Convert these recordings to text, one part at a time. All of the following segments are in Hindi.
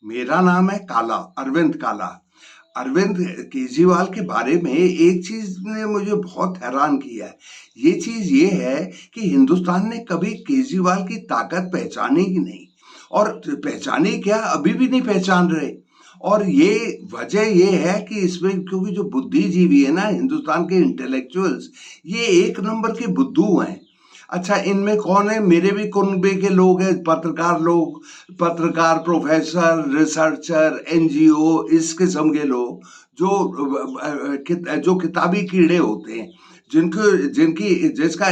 मेरा नाम है काला, अरविंद काला। अरविंद केजरीवाल के बारे में एक चीज ने मुझे बहुत हैरान किया है। ये चीज ये है कि हिंदुस्तान ने कभी केजरीवाल की ताकत पहचानी ही नहीं, और पहचानी क्या, अभी भी नहीं पहचान रहे। और ये वजह ये है कि इसमें, क्योंकि जो बुद्धिजीवी है ना हिंदुस्तान के इंटेलेक्चुअल्स, ये एक नंबर के बुद्धू हैं। अच्छा, इनमें कौन है? मेरे भी कुनबे के लोग हैं, पत्रकार लोग, पत्रकार, प्रोफेसर, रिसर्चर, एनजीओ, इस किस्म के लोग जो किताबी कीड़े होते हैं, जिनको जिनकी जिसका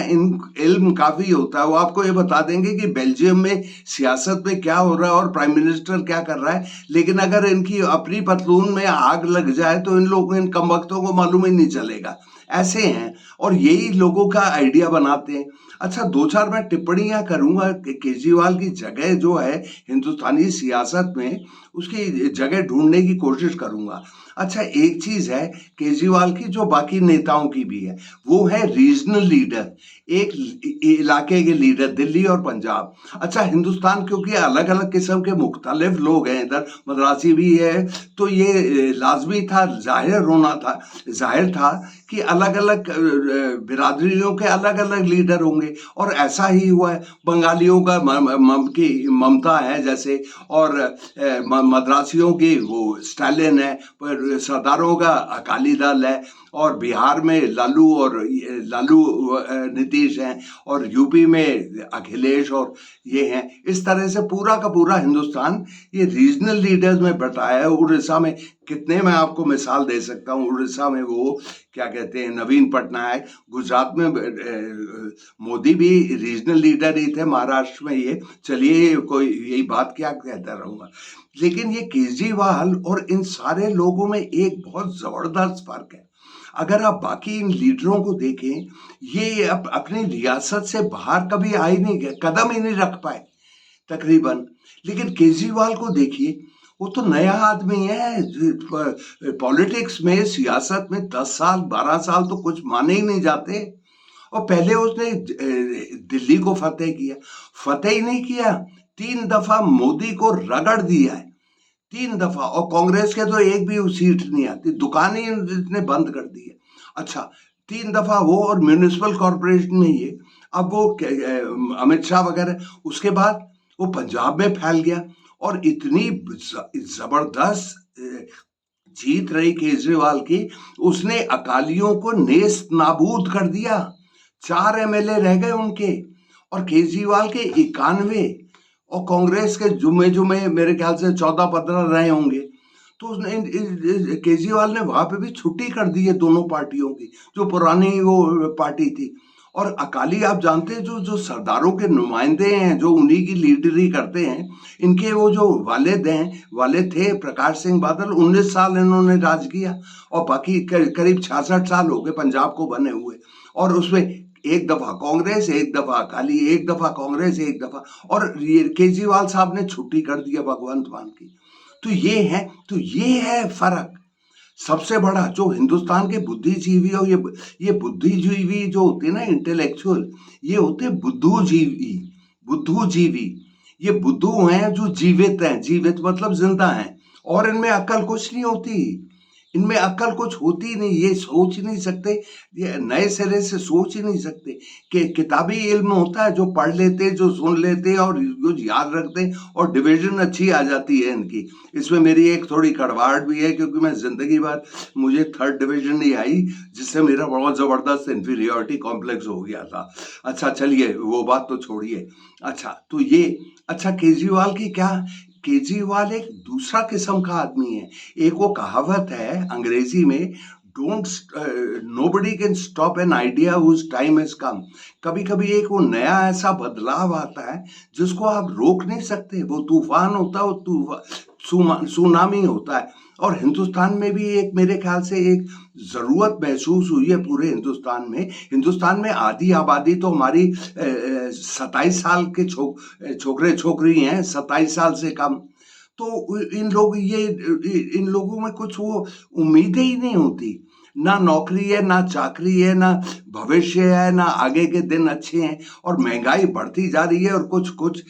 इल्म काफी होता है। वो आपको ये बता देंगे कि बेल्जियम में सियासत में क्या हो रहा है और प्राइम मिनिस्टर क्या कर रहा है, लेकिन अगर इनकी अपनी पतलून में आग लग जाए तो इन कमबख्तों को मालूम ही नहीं चलेगा। ऐसे हैं, और यही लोगों का आइडिया बनाते हैं। अच्छा, दो चार मैं टिप्पणियां करूंगा कि केजरीवाल की जगह जो है हिंदुस्तानी सियासत में, उसकी जगह ढूंढने की कोशिश करूंगा। अच्छा, एक चीज है केजरीवाल की जो बाकी नेताओं की भी है, वो है रीजनल लीडर, एक इलाके के लीडर, दिल्ली और पंजाब। अच्छा, हिंदुस्तान क्योंकि अलग अलग किस्म के मुख्तलिफ लोग हैं, इधर मद्रासी भी है, तो ये लाजमी था, जाहिर था कि अलग अलग बिरादरियों के अलग अलग लीडर होंगे, और ऐसा ही हुआ है। बंगालियों का की ममता है जैसे, और मद्रासियों की वो स्टालिन है, पर सरदारों का अकाली दल है, और बिहार में लालू नीतीश हैं, और यूपी में अखिलेश और ये हैं। इस तरह से पूरा का पूरा हिंदुस्तान ये रीजनल लीडर्स में बटा है। उड़ीसा में कितने, मैं आपको मिसाल दे सकता हूँ। उड़ीसा में वो क्या कहते हैं, नवीन पटनायक। गुजरात में मोदी भी रीजनल लीडर ही थे, महाराष्ट्र में ये। चलिए, कोई यही बात क्या कहता रहूंगा। लेकिन ये केजरीवाल और इन सारे लोगों में एक बहुत जबरदस्त फर्क है। अगर आप बाकी इन लीडरों को देखें, ये अपनी रियासत से बाहर कभी आ ही नहीं गए, कदम ही नहीं रख पाए तकरीबन। लेकिन केजरीवाल को देखिए, वो तो नया आदमी है। पॉलिटिक्स में, सियासत में 10 साल 12 साल तो कुछ माने ही नहीं जाते। और पहले उसने दिल्ली को फतेह किया, फतेह ही नहीं किया, 3 दफा मोदी को रगड़ दिया है, 3 दफा। और कांग्रेस के तो एक भी सीट नहीं आती, दुकान ही इसने बंद कर दी है। अच्छा, 3 दफा वो, और म्यूनिसिपल कॉरपोरेशन में ये। अब वो अमित शाह वगैरह, उसके बाद वो पंजाब में फैल गया, और इतनी जबरदस्त जीत रही केजरीवाल की, उसने अकालियों को नेस्त नाबूद कर दिया। 4 एमएलए रह गए उनके, और केजरीवाल के 91, और कांग्रेस के जुमे जुमे मेरे ख्याल से 14-15 रहे होंगे। तो उसने केजरीवाल ने वहां पे भी छुट्टी कर दी है दोनों पार्टियों की, जो पुरानी वो पार्टी थी। और अकाली, आप जानते हैं, जो जो सरदारों के नुमाइंदे हैं, जो उन्हीं की लीडरी करते हैं, इनके वो जो वालिद थे प्रकाश सिंह बादल, 19 साल इन्होंने राज किया, और बाकी करीब 66 साल हो गए पंजाब को बने हुए। और उसमें एक दफा कांग्रेस, एक दफा अकाली, एक दफा कांग्रेस, एक दफा, और ये केजरीवाल साहब ने छुट्टी कर दिया भगवंत मान की। तो ये है फर्क सबसे बड़ा। जो हिंदुस्तान के बुद्धिजीवी, और ये बुद्धिजीवी जो होते हैं ना, इंटेलेक्चुअल, ये होते बुद्धूजीवी। बुद्धूजीवी, ये बुद्धू हैं जो जीवित हैं, जीवित मतलब जिंदा हैं, और इनमें अक्ल कुछ नहीं होती। इनमें अक्ल कुछ होती नहीं, ये सोच ही नहीं सकते, ये नए सिरे से सोच ही नहीं सकते। कि किताबी इल्म होता है, जो पढ़ लेते, जो सुन लेते और जो याद रखते, और डिवीजन अच्छी आ जाती है इनकी। इसमें मेरी एक थोड़ी कड़वाहट भी है, क्योंकि मैं जिंदगी भर, मुझे 3rd डिवीजन नहीं आई, जिससे मेरा बहुत जबरदस्त इंफीरियोरिटी कॉम्प्लेक्स हो गया था। अच्छा, चलिए वो बात तो छोड़िए। अच्छा, तो ये, अच्छा, केजरीवाल की क्या, केजरीवाल एक दूसरा किस्म का आदमी है। एक वो कहावत है अंग्रेजी में, don't nobody can stop an idea whose time has come. कभी कभी एक वो नया ऐसा बदलाव आता है जिसको आप रोक नहीं सकते। वो तूफान होता है, वो सुनामी होता है। और हिंदुस्तान में भी एक, मेरे ख्याल से एक जरूरत महसूस हुई है पूरे हिंदुस्तान में। हिंदुस्तान में आधी आबादी तो हमारी 27 साल के छोकरे छोकरी हैं, 27 साल से कम। तो इन लोगों में कुछ वो उम्मीदें ही नहीं होती। ना नौकरी है, ना चाकरी है, ना भविष्य है, ना आगे के दिन अच्छे हैं, और महंगाई बढ़ती जा रही है, और कुछ कुछ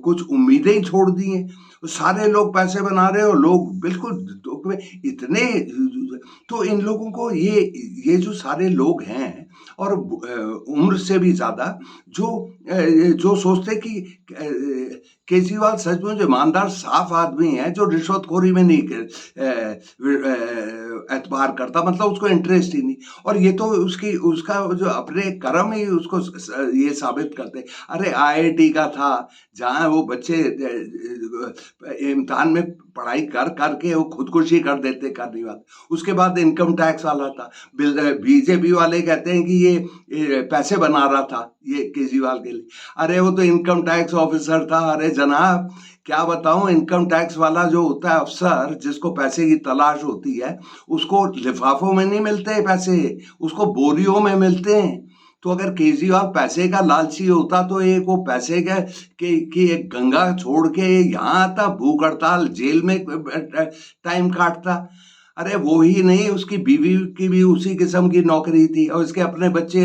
कुछ उम्मीदें ही छोड़ दी हैं। सारे लोग पैसे बना रहे हो, लोग बिल्कुल दुख में इतने। तो इन लोगों को ये जो सारे लोग हैं, और उम्र से भी ज्यादा, जो जो सोचते कि केजरीवाल सच में जो ईमानदार साफ आदमी है, जो रिश्वतखोरी में नहीं एतबार करता, मतलब उसको इंटरेस्ट ही नहीं, और ये तो उसका जो अपने कर्म ही उसको ये साबित करते। अरे आईआईटी का था, जहाँ वो बच्चे इम्तिहान में पढ़ाई कर करके वो खुदकुशी कर देते करने वाले। उसके बाद इनकम टैक्स वाला था, बीजेपी वाले कहते हैं कि ये पैसे बना रहा था ये केजरीवाल के लिए। अरे वो तो इनकम टैक्स ऑफिसर था। अरे जनाब, क्या बताऊं, इनकम टैक्स वाला जो होता है अफसर, जिसको पैसे की तलाश होती है, उसको लिफाफों में नहीं मिलते पैसे, उसको बोरियों में मिलते हैं। तो अगर केजरीवाल पैसे का लालची होता तो एक वो पैसे की एक गंगा छोड़ के यहाँ आता, भूख हड़ताल, जेल में टाइम काटता। अरे वो ही नहीं, उसकी बीवी की भी उसी किस्म की नौकरी थी, और इसके अपने बच्चे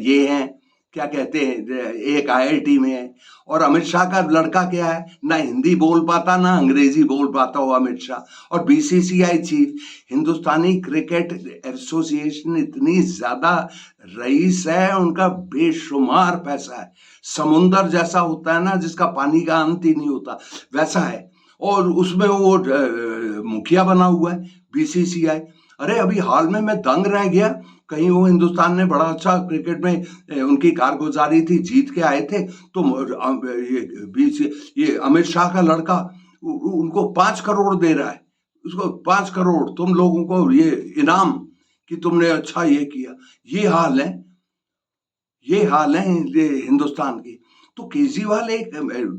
ये हैं, क्या कहते हैं, एक आईआईटी में है। और अमित शाह का लड़का क्या है, ना हिंदी बोल पाता, ना अंग्रेजी बोल पाता हो अमित शाह, और बीसीसीआई चीफ। हिंदुस्तानी क्रिकेट एसोसिएशन इतनी ज्यादा रईस है, उनका बेशुमार पैसा है, समुंदर जैसा होता है ना, जिसका पानी का अंत ही नहीं होता, वैसा है। और उसमें वो मुखिया बना हुआ है बीसीसीआई। अरे अभी हाल में मैं दंग रह गया, कहीं वो हिंदुस्तान ने बड़ा अच्छा क्रिकेट में उनकी कारगुजारी थी, जीत के आए थे, तो ये अमित शाह का लड़का उनको 5 करोड़ दे रहा है, उसको 5 करोड़, तुम लोगों को ये इनाम कि तुमने अच्छा ये किया। ये हाल है, ये हाल है हिंदुस्तान की। तो केजरीवाल एक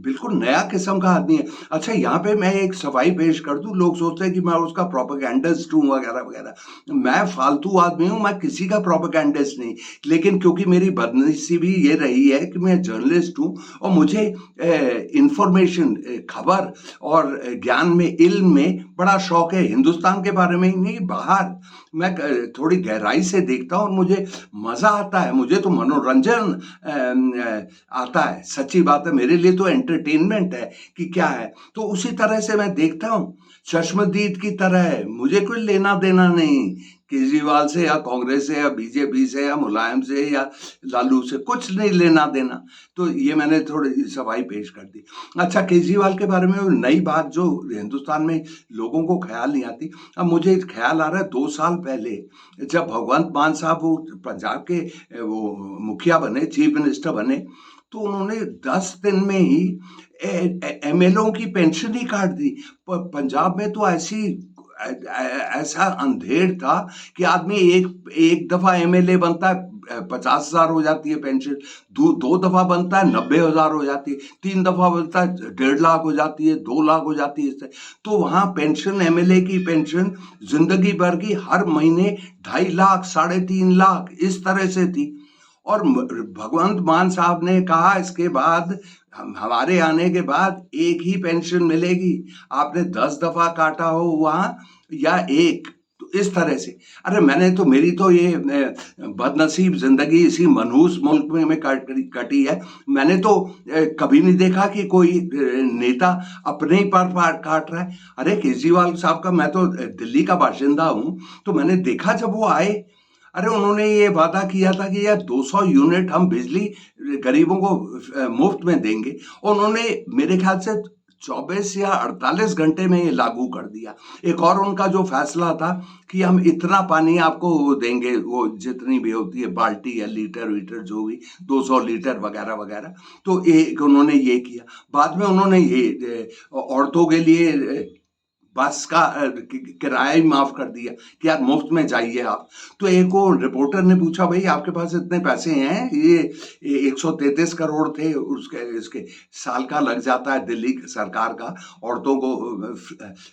बिल्कुल नया किस्म का आदमी है। अच्छा, यहाँ पे मैं एक सफाई पेश कर दूं, लोग सोचते हैं कि मैं उसका प्रोपेगेंडिस्ट हूँ वगैरह वगैरह। मैं फालतू आदमी हूँ, मैं किसी का प्रोपेगेंडिस्ट नहीं, लेकिन क्योंकि मेरी बदनसीबी ये रही है कि मैं जर्नलिस्ट हूँ, और मुझे इंफॉर्मेशन, खबर और ज्ञान में, इल्म में बड़ा शौक है, हिंदुस्तान के बारे में ही नहीं, बाहर मैं थोड़ी गहराई से देखता हूँ, और मुझे मजा आता है, मुझे तो मनोरंजन आता है। सच्ची बात है, मेरे लिए तो एंटरटेनमेंट है कि क्या है। तो उसी तरह से मैं देखता हूँ, चश्मदीद की तरह है, मुझे कोई लेना देना नहीं केजरीवाल से, या कांग्रेस से, या बीजेपी से, या मुलायम से, या लालू से, कुछ नहीं लेना देना। तो ये मैंने थोड़ी सफाई पेश कर दी। अच्छा, केजरीवाल के बारे में नई बात जो हिंदुस्तान में लोगों को ख्याल नहीं आती, अब मुझे ख्याल आ रहा है, 2 साल पहले जब भगवंत मान साहब वो पंजाब के वो मुखिया बने, चीफ मिनिस्टर बने, तो उन्होंने 10 दिन में ही एमएलओ की पेंशन ही काट दी। पंजाब में तो ऐसा अंधेर था कि आदमी एक दफा एमएलए बनता है, 50,000 हो जाती है पेंशन, दो दफा बनता है 90,000 हो जाती है, 3 दफा बनता है 1.5 लाख हो जाती है, 2 लाख हो जाती है। तो वहां पेंशन, एमएलए की पेंशन जिंदगी भर की हर महीने 2.5 लाख, 3.5 लाख इस तरह से थी। और भगवंत मान साहब ने कहा, इसके बाद हमारे आने के बाद एक ही पेंशन मिलेगी, आपने 10 दफा काटा हो वहां या एक, तो इस तरह से। अरे मैंने तो, मेरी तो ये बदनसीब जिंदगी इसी मनहूस मुल्क में कटी है। मैंने तो कभी नहीं देखा कि कोई नेता अपने ही पर काट रहा है। अरे केजरीवाल साहब का, मैं तो दिल्ली का बाशिंदा हूं, तो मैंने देखा जब वो आए, अरे उन्होंने ये वादा किया था कि यार 200 यूनिट हम बिजली गरीबों को मुफ्त में देंगे, और उन्होंने मेरे ख्याल से 24 या 48 घंटे में ये लागू कर दिया। एक और उनका जो फैसला था कि हम इतना पानी आपको देंगे, वो जितनी भी होती है बाल्टी या लीटर वीटर जो भी, 200 लीटर वगैरह वगैरह, तो एक उन्होंने ये किया। बाद में उन्होंने ये औरतों के लिए बस का किराया ही माफ कर दिया कि यार मुफ्त में जाइए आप। तो एक वो रिपोर्टर ने पूछा, भाई आपके पास इतने पैसे हैं, ये 133 करोड़ थे, उसके इसके साल का लग जाता है दिल्ली सरकार का औरतों को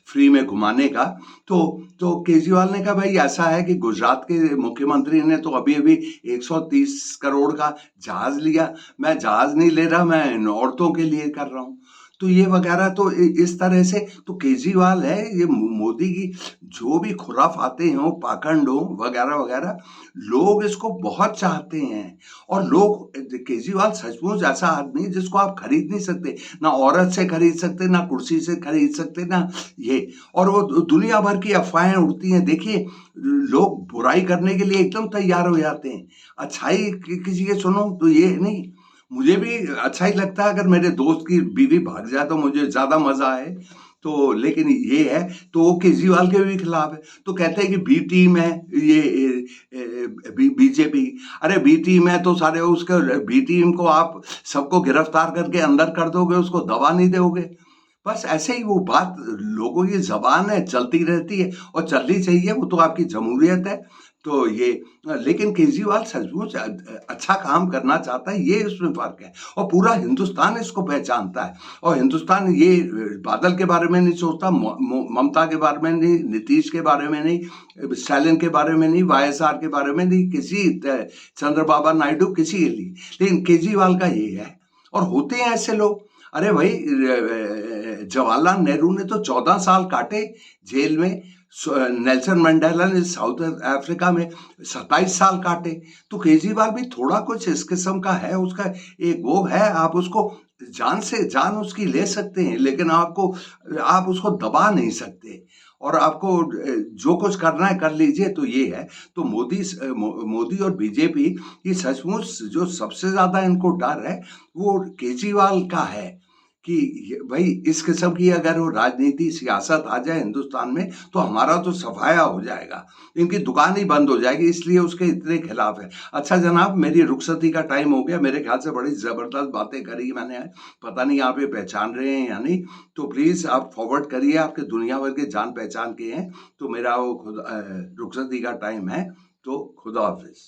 फ्री में घुमाने का। तो केजरीवाल ने कहा, भाई ऐसा है कि गुजरात के मुख्यमंत्री ने तो अभी अभी 130 करोड़ का जहाज लिया, मैं जहाज नहीं ले रहा, मैं इन औरतों के लिए कर रहा हूँ। तो ये वगैरह तो इस तरह से तो केजरीवाल है, ये मोदी की जो भी खुराफाते हों, पाखंड हो वगैरह वगैरह, लोग इसको बहुत चाहते हैं। और लोग केजरीवाल सचमुच ऐसा आदमी है जिसको आप खरीद नहीं सकते, ना औरत से खरीद सकते, ना कुर्सी से खरीद सकते, ना ये। और वो दुनिया भर की अफवाहें उड़ती हैं, देखिए लोग बुराई करने के लिए एकदम तैयार हो जाते हैं, अच्छाई किसी के सुनो तो ये नहीं। मुझे भी अच्छा ही लगता है अगर मेरे दोस्त की बीवी भाग जाए तो मुझे ज्यादा मजा आए। तो लेकिन ये है, तो वो केजरीवाल के भी खिलाफ है, तो कहते हैं कि बी टीम है ये बीजेपी। अरे बी टीम है तो सारे उसके बी टीम को आप सबको गिरफ्तार करके अंदर कर दोगे, उसको दबा नहीं दोगे। बस ऐसे ही वो बात, लोगों की जबान है, चलती रहती है और चलनी चाहिए, वो तो आपकी जमहूरियत है। तो ये लेकिन केजरीवाल सचमुच अच्छा काम करना चाहता है, ये उसमें फर्क है। और पूरा हिंदुस्तान इसको पहचानता है। और हिंदुस्तान ये बादल के बारे में नहीं सोचता, ममता के बारे में नहीं, नीतीश के बारे में नहीं, स्टालिन के बारे में नहीं, वाईएसआर के बारे में नहीं, किसी चंद्रबाबा नायडू किसी के लिए, लेकिन केजरीवाल का ये है। और होते हैं ऐसे लोग। अरे भाई जवाहरलाल नेहरू ने तो 14 साल काटे जेल में, नेल्सन मंडेला ने साउथ अफ्रीका में 27 साल काटे। तो केजरीवाल भी थोड़ा कुछ इस किस्म का है, उसका एक वो है, आप उसको जान से जान उसकी ले सकते हैं, लेकिन आप उसको दबा नहीं सकते। और आपको जो कुछ करना है कर लीजिए, तो ये है। तो मोदी और बीजेपी, ये सचमुच जो सबसे ज्यादा इनको डर है वो केजरीवाल का है कि भाई इस किस्म की अगर वो राजनीति सियासत आ जाए हिंदुस्तान में तो हमारा तो सफाया हो जाएगा, इनकी दुकान ही बंद हो जाएगी, इसलिए उसके इतने खिलाफ है। अच्छा जनाब, मेरी रुखसती का टाइम हो गया, मेरे ख्याल से बड़ी जबरदस्त बातें करी मैंने, पता नहीं आप ये पहचान रहे हैं या नहीं, तो प्लीज आप फॉरवर्ड करिए, आपके दुनिया भर के जान पहचान के हैं। तो मेरा वो रुखसती का टाइम है, तो खुदा हाफिज।